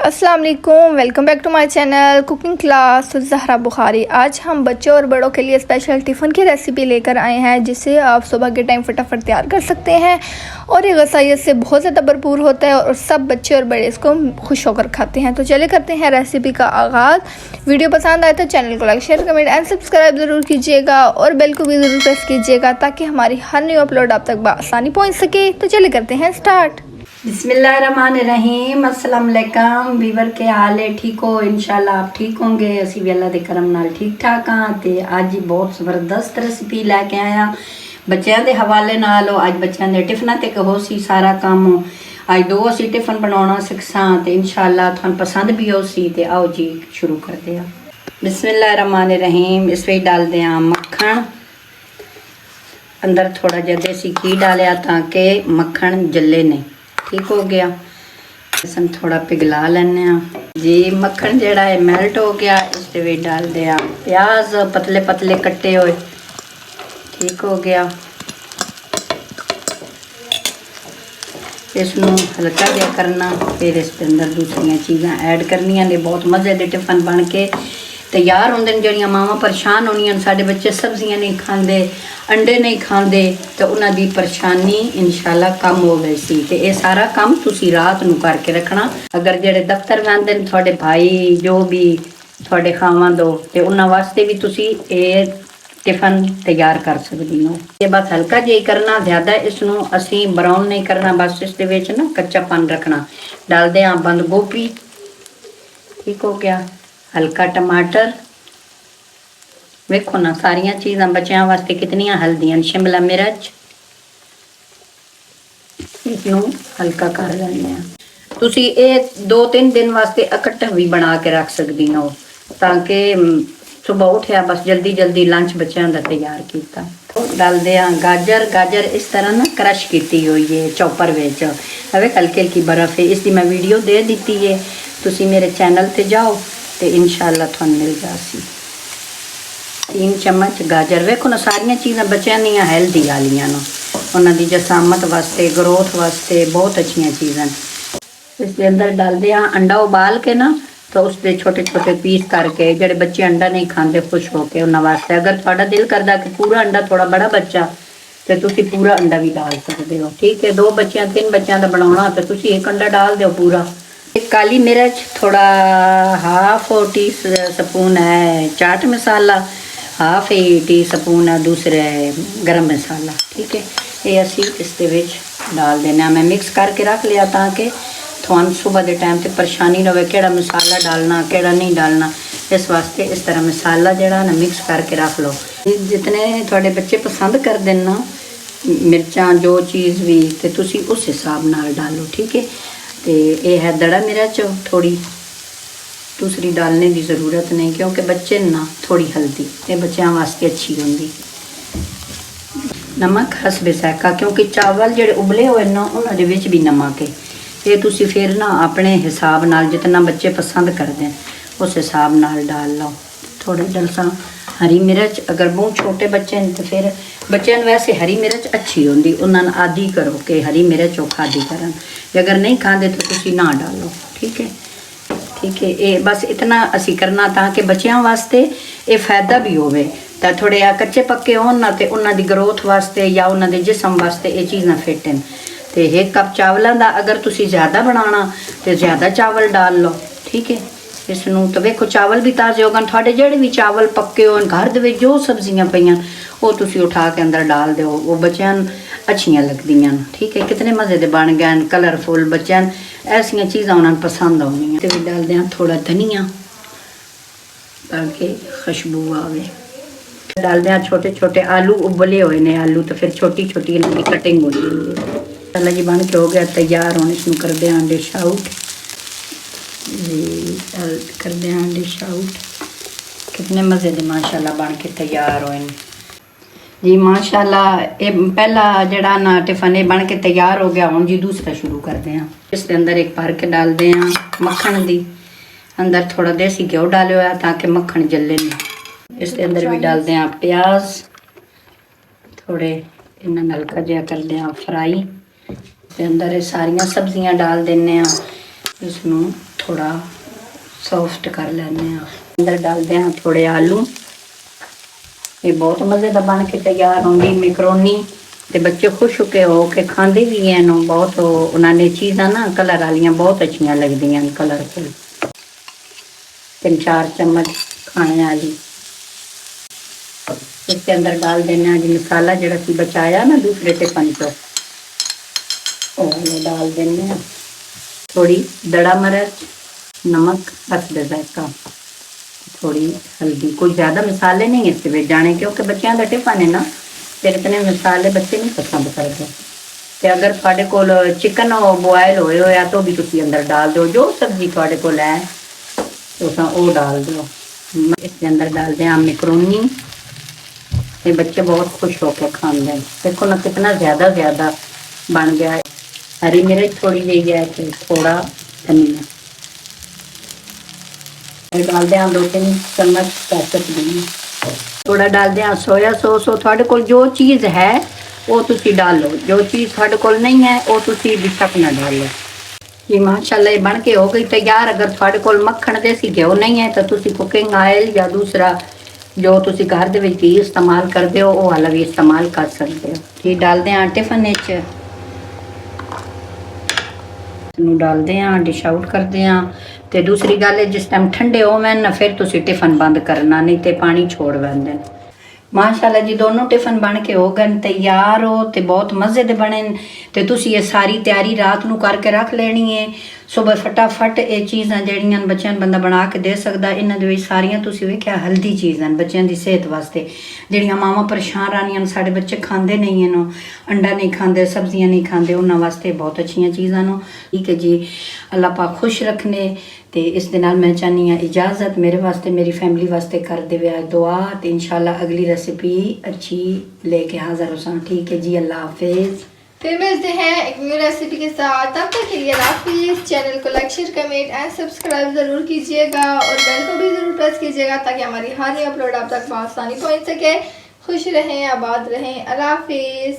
अस्सलाम वालेकुम, welcome back to my channel cooking class with Zahra Bukhari. आज हम बच्चों और बड़ों के लिए स्पेशल टिफ़िन की रेसिपी लेकर आए हैं जिसे आप सुबह के टाइम फटाफट तैयार कर सकते हैं और ये गसाइयत से बहुत ज़्यादा भरपूर होता है और सब बच्चे और बड़े इसको खुश होकर खाते हैं। तो चले करते हैं रेसिपी का आगाज़। वीडियो पसंद आए तो चैनल को like, share, comment and subscribe ज़रूर कीजिएगा और बेल को भी ज़रूर प्रेस कीजिएगा ताकि हमारी हर न्यू अपलोड आप तक बआसानी पहुँच सके। तो चले करते हैं स्टार्ट। बिस्मिल्लाहिर्रहमानिर्रहीम। अस्सलाम वालेकुम वीवर, के हाल है? ठीक हो? इंशाल्लाह आप ठीक होंगे। असी भी अल्लाह दे करम नाल ठीक ठाक हाँ। ते अज बहुत ज़बरदस्त रेसिपी लैके आया बच्चों के हवाले नाल। अज बच्चों के टिफिन तक हो सी सारा काम। अज दो असी टिफिन बनाना सिखसा तो इंशाल्लाह थानू पसंद भी हो सी। ते आओ जी शुरू करते हैं। बिस्मिल्लाहिर्रहमानिर्रहीम। इस में डाल दें मक्खन, अंदर थोड़ा जहा देसी घी डालिया ताकि मक्खन जले नहीं। ठीक हो गया। इसन थोड़ा पिघला लेने जी। मक्खन जड़ा है मेल्ट हो गया। इस में डाल दिया प्याज पतले पतले कट्टे हुए। ठीक हो गया। इसनू हल्का जहा करना, फिर इस अंदर दूसरिया चीज़ां ऐड करनिया ने। बहुत मज़े के टिफिन बन के तैयार होंगे। जड़ियाँ मावां परेशान होनियां साडे बच्चे सब्जियां नहीं खाते, अंडे नहीं खाते, तो उन्हां दी परेशानी इंशाल्लाह कम हो गई सी। ते ये सारा काम तुसी रात नू करके रखना। अगर जेड़े दफ्तर जांदे ने थोड़े भाई जो भी थोड़े खावां दो, ते उन्हां वास्ते भी तुसी ये टिफिन तैयार कर सकदी हो। ये बस हल्का जिहा करना, ज़्यादा इसनू असी ब्राउन नहीं करना। बस इस दे विच ना कच्चापन रखना। डाल दे बंद गोभी। ठीक हो गया। हल्का टमाटर। वेखो ना सारिया चीज़ां बच्चों वास्ते कितनियां हल्दियां। शिमला मिर्च। इसनू हल्का कर लेंगे। तुसी ये 2-3 दिन वास्ते इकट्ठा भी बना के रख सकदी हो ताकि सुबह उठिया बस जल्दी जल्दी लंच बच्चों का तैयार किया। तो डाल दिया गाजर। गाजर इस तरह ना क्रश की हुई है चॉपर विच। हवे हल्की हल्की बर्फ है। इसकी मैं वीडियो दे दी है। तुसी मेरे चैनल ते जाओ तो इंशाल्लाह थानू मिल जासी। 3 चम्मच गाजर। वेखो ना सारिया चीज़ां बच्चों दियां हेल्दी वालियां न। उन्हां दी जसामत वास्ते, ग्रोथ वास्ते बहुत अच्छिया चीज़ां। इसके अंदर डाल दिया अंडा उबाल के ना, तो उसके छोटे छोटे पीस करके। जेडे बच्चे अंडा नहीं खाते खुश होके उन्हां वास्ते, अगर थोड़ा दिल करदा कि पूरा अंडा, थोड़ा बड़ा बच्चा, तो तुसी पूरा अंडा भी डाल सकते हो। ठीक है। 2 बच्चों 3 बच्चों का बनाना तो तुसी एक अंडा डाल दो पूरा। एक काली मिर्च, थोड़ा हाफ टी स्पून है chaat masala, half tea spoon है दूसरे गरम मसाला। ठीक है। ये असी इस डाल देना। मैं मिक्स करके रख लिया ताकि थानू सुबह के टाइम पे परेशानी ना हो केड़ा मसाला डालना केड़ा नहीं डालना। इस वास्ते इस तरह मसाला जड़ा ना मिक्स करके रख लो। जितने थोड़े बच्चे पसंद कर देना मिर्चां जो चीज़ भी, तो तुसी उस हिसाब नाल डालो। ठीक है। तो ये है दड़ा मिर्च थोड़ी, दूसरी डालने की ज़रूरत नहीं क्योंकि बच्चे ना थोड़ी हल्दी ये बच्चों वास्ते अच्छी होंगी। नमक हसबे ज़ायका, क्योंकि चावल जेडे उबले हुए ना उन्होंने विच भी नमक है। ये तुसी फिर ना अपने हिसाब नाल जितना बच्चे पसंद करते हैं उस हिसाब नाल डाल लो। थोड़ा जलसा हरी मिर्च, अगर बहुत छोटे बच्चे हैं तो फिर बच्चों वैसे हरी मिर्च अच्छी होंगी, उन्होंने आदि करो कि हरी मिर्च वो खादी करन। अगर नहीं खाते तो तुसी ना डालो। ठीक है। ठीक है। ये बस इतना असी करना ताकि बच्चों वास्ते ये फायदा भी होवे। तो थोड़े कच्चे पक्के होन ना तो उन्होंने ग्रोथ वास्ते या उन्होंने जिसम वास्ते ये चीज़ां फिट हैं। तो 1 कप चावलों का अगर तुसी ज़्यादा बनाना तो ज़्यादा चावल डाल लो। ठीक है। इसनू तो वेखो चावल भी ताज़े हो गए। थोड़े जेडे भी चावल पक्के हो घर दे विच जो सब्जियां पईयां वो तुसी उठा के अंदर डाल दो, वो बच्चों अच्छियां लगदियां। ठीक है। कितने मज़े के बन गए कलरफुल। बच्चों ऐसिया चीज़ां उन्होंने पसंद आउंदियां। तो भी डाल दें थोड़ा धनिया ताकि खुशबू आवे। डाल दें छोटे छोटे आलू उबले हुए ने आलू, तो फिर छोटी छोटी इनकी कटिंग हो जाएगी। मसाला जी बन के हो गया तैयार। होने इसमें कर दें डिश आउट जी। कर दें डिश आउट। कितने मज़े के माशाल्लाह बन के तैयार होए जी। माशाल्लाह ये पहला जड़ा ना टिफिन ये बन के तैयार हो गया। हम जी दूसरा शुरू करते हैं। इसके अंदर एक भर के डाल दें मक्खन दी। अंदर थोड़ा देसी घ्यो डालो है ताकि मक्खन जले नहीं। इसके अंदर भी डाल दें प्याज, थोड़े इन्हें हल्का जहा कर दें फ्राई। इसके अंदर ये सारिया सब्जियां डाल देने। इसनों थोड़ा सॉफ्ट कर लेने। अंदर डालते हैं थोड़े आलू। ये बहुत मज़े का बन के तैयार होंगी मैकरोनी, ते बच्चे खुश हो के खाते भी हैं। बहुत उन्होंने चीज़ां ना कलर वालियां बहुत अच्छियां लगदियां कलरफुल। 3-4 चम्मच खाने वाली इसके अंदर डाल देना जी मसाला जो बचाया ना दूसरे टिफन को, वो डाल देने। थोड़ी दड़ा मिर्च, नमक हसबे जायका, थोड़ी हल्दी। कोई ज़्यादा मसाले नहीं इसके ਵਿੱਚ जाने, क्योंकि बच्चों का टिफन है ना, फिर इतने मसाले बच्चे नहीं पसंद करते। तो अगर थोड़े को चिकन बॉयल होया तो भी तुम अंदर डाल दो, जो सब्जी थोड़े को है तो वो डाल दो। इसके अंदर डाल दें मैकरोनी। ये बच्चे बहुत खुश होकर खाते हैं। देखो ना कितना ज़्यादा बन गया है। हरी मिर्च थोड़ी दी है, तो थोड़ा धनिया डाल दें। 2-3 चम्मच पैकेट देंगे। थोड़ा डाल दें सोया सॉस। थोड़े को जो चीज़ है वो तुसी डालो, जो चीज़ थोड़े को नहीं है वो तुसी बेशक ना डालो। जी माशाल्लाह ये बन के हो गई तैयार। अगर थोड़े को मक्खन देसी घ्यो नहीं है तो तुसी कुकिंग ऑयल या दूसरा जो तुसी घर दे विच घी इस्तेमाल करते हो वो वाला भी इस्तेमाल कर सकते हो। ये डाल दें टिफन विच, डालते हैं, डिश आउट करते हैं। तो दूसरी गल है जिस टाइम ठंडे होवन फिर तुसी टिफन बंद करना, नहीं तो पानी छोड़ दें। माशाल्लाह जी दोनों टिफन बन के हो गए तैयार हो, तो बहुत मज़े दे बने। तो तुसी ये सारी तैयारी रात नू करके रख लेनी है। सुबह फटाफट ये चीज़ां जड़ियां बच्चों बंदा बना के दे सकदा। इन्हां दे विच सारियां तुसी वेख्या हेल्दी चीज़ां बच्चों की सेहत वास्ते। जड़ियां मावां परेशान रहनियां साडे बच्चे खांदे नहीं हैं, अंडा नहीं खांदे, सब्जियां नहीं खांदे, उन्हां वास्ते बहुत अच्छियां चीज़ां नो। ठीक है जी, अल्लाह पाक खुश रखने। तो इस दे नाल मैं चाहनी हाँ इजाज़त, मेरे वास्ते मेरी फैमिली वास्ते कर देवे दुआ। तो इंशाल्लाह अगली रेसिपी अच्छी लेके हाज़िर हो। ठीक है जी, अल्लाह हाफिज़। फिर मिलते हैं एक न्यू रेसिपी के साथ। तब तक के लिए हाफिज़। चैनल को like, share, comment and subscribe ज़रूर कीजिएगा और बेल को भी ज़रूर प्रेस कीजिएगा ताकि हमारी हर नई अपलोड आप तक आसानी पहुँच सके। खुश रहें, आबाद रहें। अल्लाह हाफिज़।